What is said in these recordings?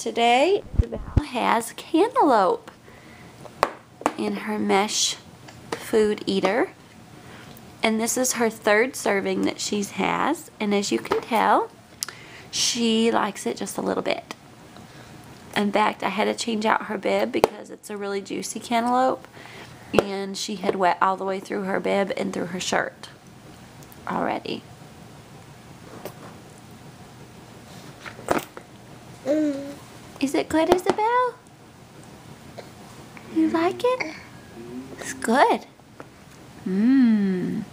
Today, Isabel has cantaloupe in her mesh food eater. And this is her third serving that she has. And as you can tell, she likes it just a little bit. In fact, I had to change out her bib because it's a really juicy cantaloupe. And she had wet all the way through her bib and through her shirt already. Is it good, Isabel? You like it? It's good. Mmm.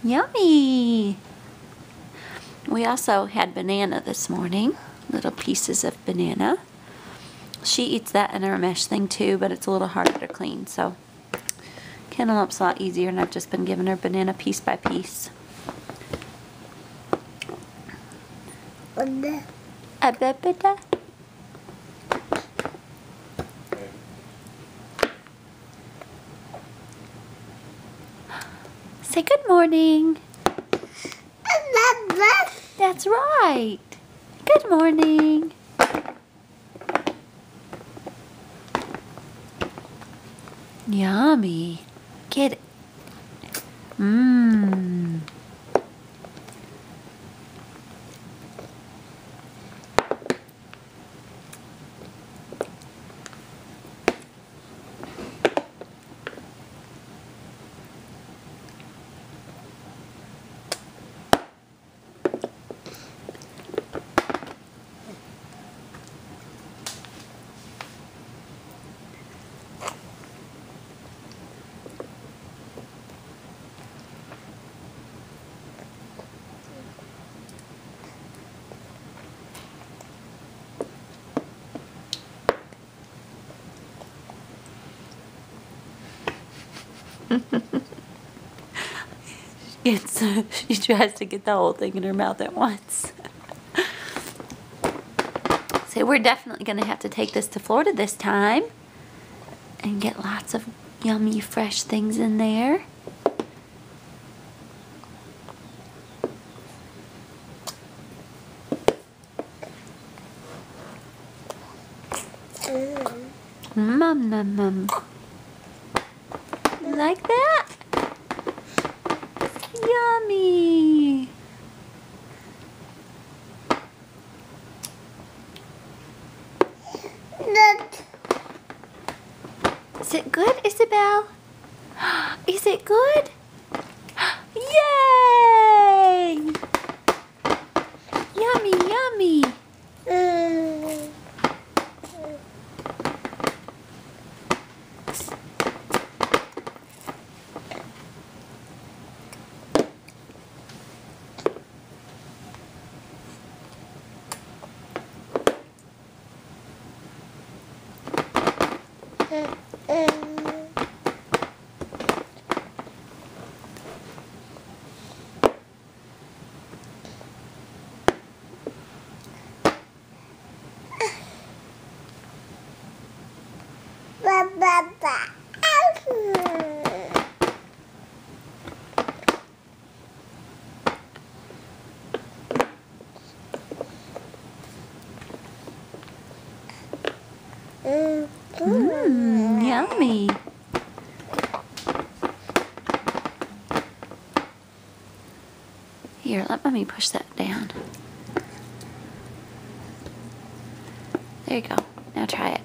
Yummy. We also had banana this morning. Little pieces of banana. She eats that in her mesh thing too, but it's a little harder to clean, so cantaloupe's a lot easier, and I've just been giving her banana piece by piece. Say good morning. That's right. Good morning. Yummy. Get it. Mmm. She tries to get the whole thing in her mouth at once. So we're definitely going to have to take this to Florida this time and get lots of yummy fresh things in there. Mum, mum, mum. You like that? Yummy. Is it good, Isabel? Is it good? Yay! Yummy, yummy. Yummy. Here, let Mommy push that down. There you go. Now try it.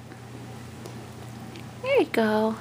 There you go.